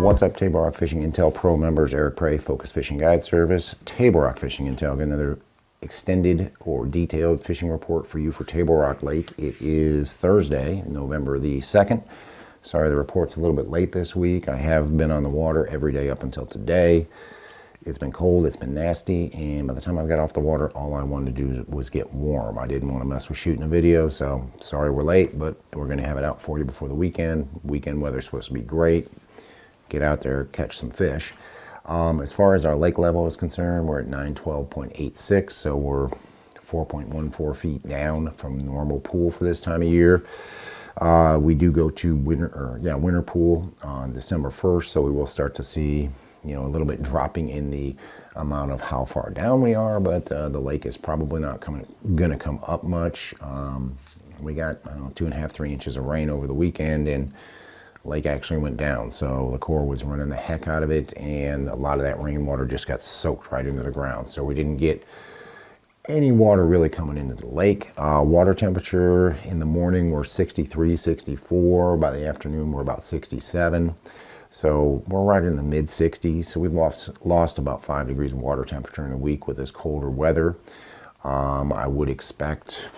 What's up, Table Rock Fishing Intel Pro members? Eric Prey, Focus Fishing Guide Service. Table Rock Fishing Intel, got another extended or detailed fishing report for you for Table Rock Lake. It is Thursday, November the 2nd. Sorry the report's a little bit late this week. I have been on the water every day up until today. It's been cold, it's been nasty, and by the time I got off the water, all I wanted to do was get warm. I didn't want to mess with shooting a video, so sorry we're late, but we're going to have it out for you before the weekend. Weekend weather's supposed to be great. Get out there, catch some fish. As far as our lake level is concerned, we're at 912.86, so we're 4.14 feet down from normal pool for this time of year. We do go to winter pool on December 1st, so we will start to see, a little bit dropping in the amount of how far down we are, but the lake is probably not going to come up much. We got, 2.5, 3 inches of rain over the weekend, and lake actually went down, so the Corps was running the heck out of it, and a lot of that rainwater just got soaked right into the ground, so we didn't get any water really coming into the lake. Water temperature in the morning we're 63, 64. By the afternoon we're about 67. So we're right in the mid 60s. So we've lost about 5 degrees of water temperature in a week with this colder weather. I would expect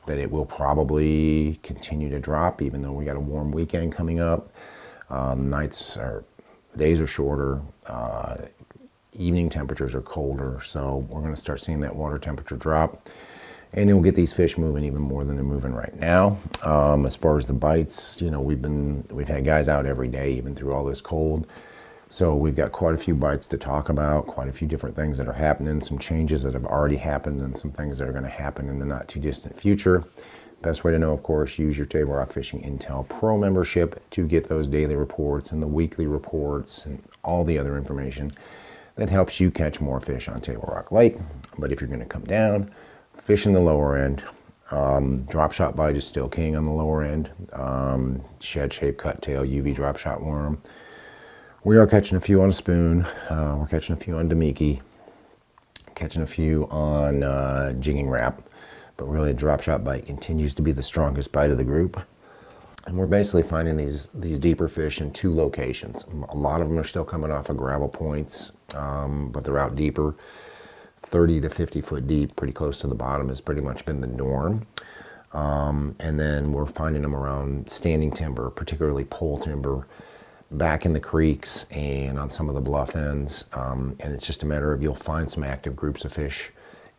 that it will probably continue to drop, even though we got a warm weekend coming up. Days are shorter. Evening temperatures are colder, so we're going to start seeing that water temperature drop, and it'll get these fish moving even more than they're moving right now. As far as the bites, we've had guys out every day, even through all this cold. So we've got quite a few bites to talk about, quite a few different things that are happening, some changes that have already happened, and some things that are going to happen in the not too distant future. Best way to know, of course, use your Table Rock Fishing Intel Pro membership to get those daily reports and the weekly reports and all the other information that helps you catch more fish on Table Rock Lake. But if you're going to come down, fish in the lower end. Drop shot bite is still king on the lower end. Shad-shaped cut tail UV drop shot worm. We are catching a few on a spoon. We're catching a few on Damiki. Catching a few on jigging wrap. But really, a drop shot bite continues to be the strongest bite of the group. And we're basically finding these deeper fish in two locations. A lot of them are still coming off of gravel points, but they're out deeper. 30 to 50 foot deep, pretty close to the bottom, has pretty much been the norm. And then we're finding them around standing timber, particularly pole timber, back in the creeks and on some of the bluff ends. And it's just a matter of, you'll find some active groups of fish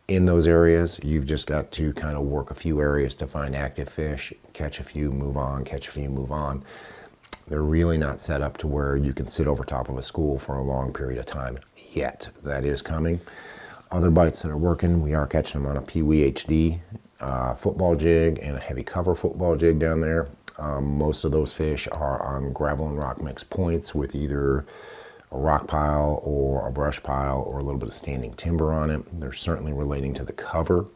in those areas. You've just got to kind of work a few areas to find active fish, catch a few, move on, catch a few, move on. They're really not set up to where you can sit over top of a school for a long period of time yet. That is coming. Other bites that are working, we are catching them on a Pee Wee HD football jig and a heavy cover football jig down there. Most of those fish are on gravel and rock mix points with either a rock pile or a brush pile or a little bit of standing timber on it. They're certainly relating to the cover,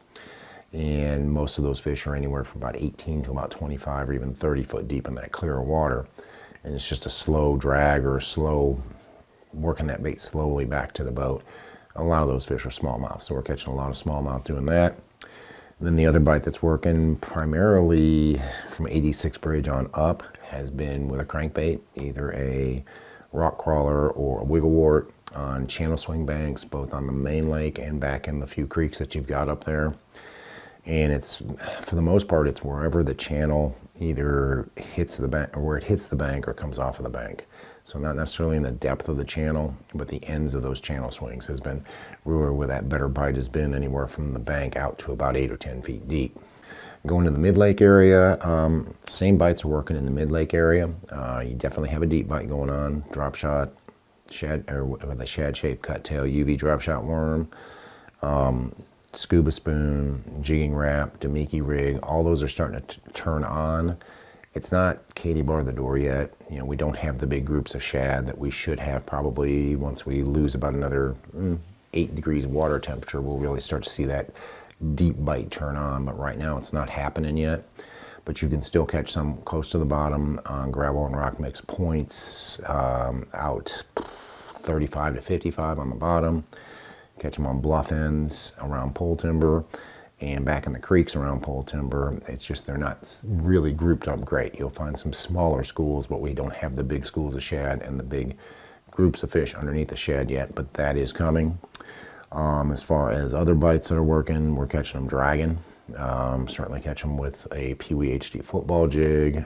and most of those fish are anywhere from about 18 to about 25 or even 30 foot deep in that clear water, and it's just a slow drag or a slow working that bait slowly back to the boat. A lot of those fish are smallmouth, so we're catching a lot of smallmouth doing that. And then the other bite that's working primarily from 86 Bridge on up has been with a crankbait, either a rock crawler or a wiggle wart on channel swing banks, both on the main lake and back in the few creeks that you've got up there. And it's, for the most part, it's wherever the channel either hits the bank, or where it hits the bank or comes off of the bank. So not necessarily in the depth of the channel, but the ends of those channel swings has been where that better bite has been, anywhere from the bank out to about 8 or 10 feet deep. Going to the mid-lake area, same bites are working in the mid-lake area. You definitely have a deep bite going on. Drop shot, with a shad-shaped cut tail UV drop shot worm, scuba spoon, jigging wrap, Damiki rig. All those are starting to turn on. It's not Katie bar the door yet. We don't have the big groups of shad that we should have probably once we lose about another 8 degrees water temperature. We'll really start to see that deep bite turn on, but right now it's not happening yet. But you can still catch some close to the bottom on gravel and rock mix points, out 35 to 55 on the bottom. Catch them on bluff ends around pole timber, And back in the creeks around pole timber, it's just they're not really grouped up great. You'll find some smaller schools, but we don't have the big schools of shad and the big groups of fish underneath the shad yet, but that is coming. As far as other bites that are working, we're catching them dragging. Certainly catch them with a Pee Wee HD football jig,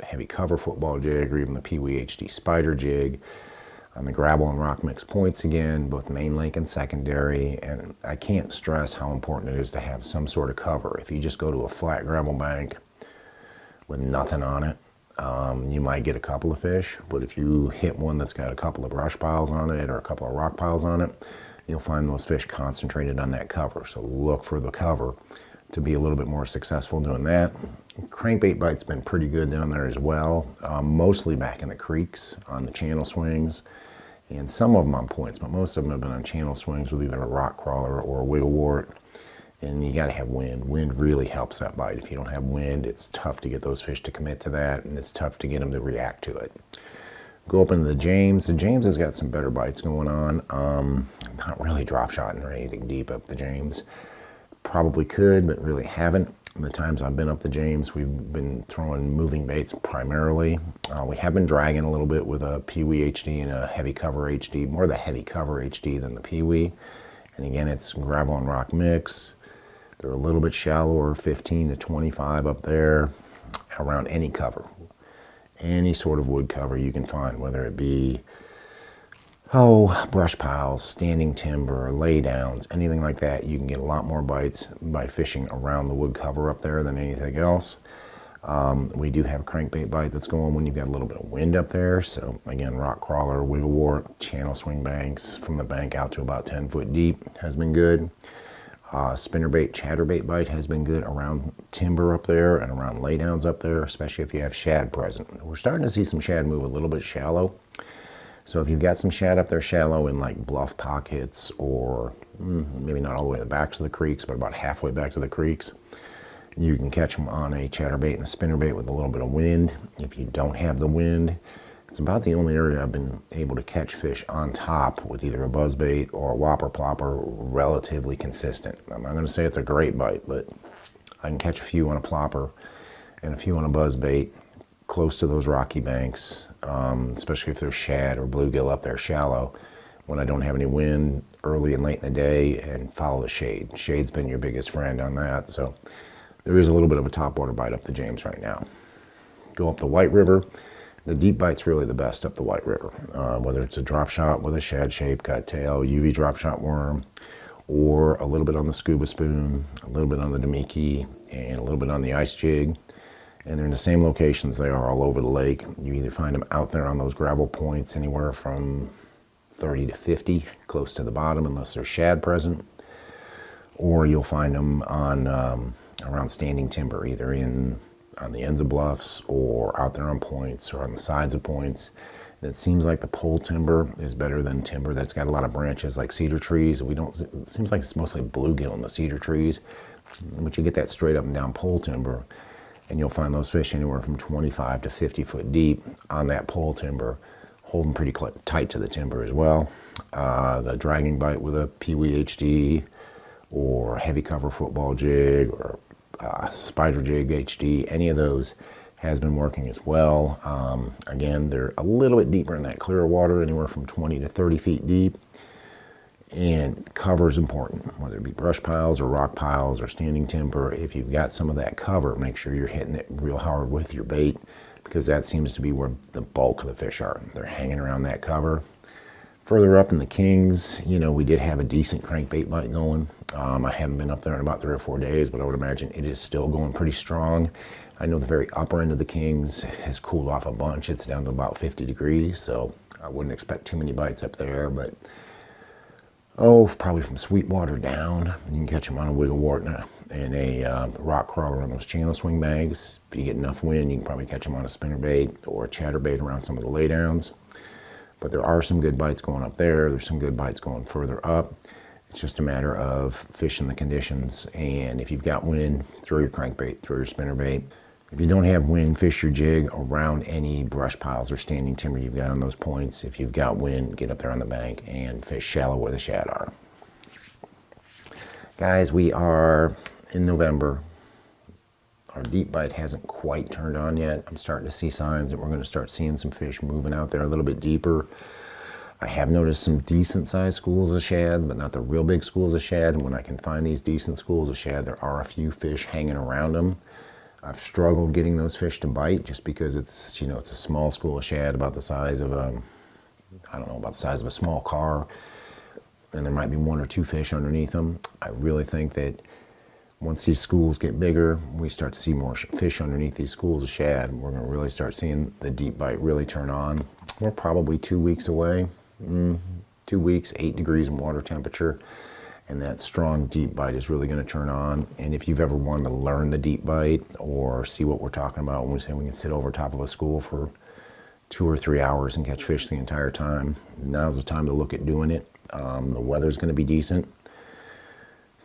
heavy cover football jig, or even the Pee Wee HD spider jig. On the gravel and rock mix points again, both main lake and secondary. And I can't stress how important it is to have some sort of cover. If you just go to a flat gravel bank with nothing on it, you might get a couple of fish, but if you hit one that's got a couple of brush piles on it or a couple of rock piles on it, you'll find those fish concentrated on that cover. So look for the cover to be a little bit more successful doing that. Crankbait bite's been pretty good down there as well, mostly back in the creeks on the channel swings, and some of them on points, but most of them have been on channel swings with either a rock crawler or a wiggle wart. And you got to have wind. Wind really helps that bite. If you don't have wind, it's tough to get those fish to commit to that, and it's tough to get them to react to it. Go up into the James. The James has got some better bites going on. Not really drop shotting or anything deep up the James. Probably could, but really haven't. The times I've been up the James, we've been throwing moving baits primarily. We have been dragging a little bit with a Pee Wee HD and a heavy cover HD, more the heavy cover HD than the Pee Wee. And again, it's gravel and rock mix. They're a little bit shallower, 15 to 25 up there, around any cover. Any sort of wood cover you can find, whether it be brush piles, standing timber, lay downs, anything like that. You can get a lot more bites by fishing around the wood cover up there than anything else. We do have a crankbait bite that's going when you've got a little bit of wind up there. So again, rock crawler, wiggle wart, channel swing banks from the bank out to about 10 foot deep has been good. Spinnerbait, chatterbait bite has been good around timber up there and around laydowns up there, especially if you have shad present. We're starting to see some shad move a little bit shallow. So if you've got some shad up there shallow in like bluff pockets, or maybe not all the way to the backs of the creeks, but about halfway back to the creeks, you can catch them on a chatterbait and a spinnerbait with a little bit of wind. If you don't have the wind, it's about the only area I've been able to catch fish on top with either a buzzbait or a whopper plopper relatively consistent. I'm not going to say it's a great bite, but I can catch a few on a plopper and a few on a buzzbait close to those rocky banks, especially if there's shad or bluegill up there shallow, when I don't have any wind early and late in the day, and follow the shade. Shade's been your biggest friend on that, so there is a little bit of a topwater bite up the James right now. Go up the White River. The deep bite's really the best up the White River, whether it's a drop shot with a shad shape, cut tail, UV drop shot worm, or a little bit on the scuba spoon, a little bit on the Damiki, and a little bit on the ice jig. And they're in the same locations they are all over the lake. You either find them out there on those gravel points anywhere from 30 to 50, close to the bottom, unless there's shad present, or you'll find them on around standing timber, either on the ends of bluffs or out there on points or on the sides of points. And it seems like the pole timber is better than timber that's got a lot of branches like cedar trees. It seems like it's mostly bluegill in the cedar trees, but you get that straight up and down pole timber, and you'll find those fish anywhere from 25 to 50 foot deep on that pole timber, holding pretty tight to the timber as well. The dragging bite with a Pee Wee HD or heavy cover football jig or spider jig HD, any of those has been working as well. Again, they're a little bit deeper in that clearer water, anywhere from 20 to 30 feet deep. And cover is important, whether it be brush piles or rock piles or standing timber. If you've got some of that cover, make sure you're hitting it real hard with your bait, because that seems to be where the bulk of the fish are. They're hanging around that cover. Further up in the Kings, we did have a decent crankbait bite going. I haven't been up there in about 3 or 4 days, but I would imagine it is still going pretty strong. I know the very upper end of the Kings has cooled off a bunch. It's down to about 50 degrees, so I wouldn't expect too many bites up there, but probably from Sweetwater down, you can catch them on a wiggle wart and a rock crawler on those channel swing bags. If you get enough wind, you can probably catch them on a spinnerbait or a chatterbait around some of the laydowns. But there are some good bites going up there. There's some good bites going further up. It's just a matter of fishing the conditions. And if you've got wind, throw your crankbait, throw your spinnerbait. If you don't have wind, fish your jig around any brush piles or standing timber you've got on those points. If you've got wind, get up there on the bank and fish shallow where the shad are. Guys, we are in November. Our deep bite hasn't quite turned on yet. I'm starting to see signs that we're going to start seeing some fish moving out there a little bit deeper. I have noticed some decent sized schools of shad, but not the real big schools of shad. And when I can find these decent schools of shad, there are a few fish hanging around them. I've struggled getting those fish to bite just because it's, you know, it's a small school of shad about the size of a, I don't know, about the size of a small car. And there might be 1 or 2 fish underneath them. I really think that once these schools get bigger, we start to see more fish underneath these schools of shad. We're going to really start seeing the deep bite really turn on. We're probably 2 weeks away. 2 weeks, 8 degrees in water temperature, and that strong deep bite is really going to turn on. And if you've ever wanted to learn the deep bite or see what we're talking about when we say we can sit over top of a school for 2 or 3 hours and catch fish the entire time, now's the time to look at doing it. The weather's going to be decent.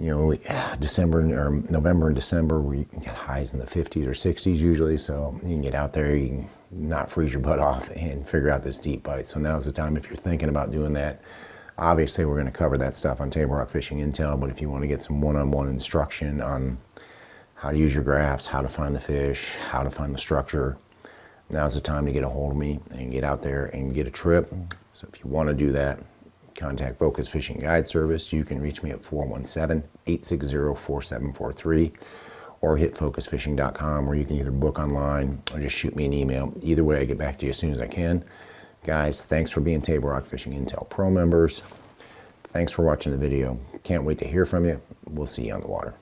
You know, November and December, we get highs in the 50s or 60s usually, so you can get out there, you can not freeze your butt off and figure out this deep bite. So now's the time if you're thinking about doing that. Obviously, we're going to cover that stuff on Table Rock Fishing Intel, but if you want to get some one-on-one instruction on how to use your graphs, how to find the fish, how to find the structure, now's the time to get a hold of me and get out there and get a trip. So if you want to do that, contact Focus Fishing Guide Service. You can reach me at 417-860-4743 or hit focusfishing.com, where you can either book online or just shoot me an email. Either way, I get back to you as soon as I can. Guys, thanks for being Table Rock Fishing Intel Pro members. Thanks for watching the video. Can't wait to hear from you. We'll see you on the water.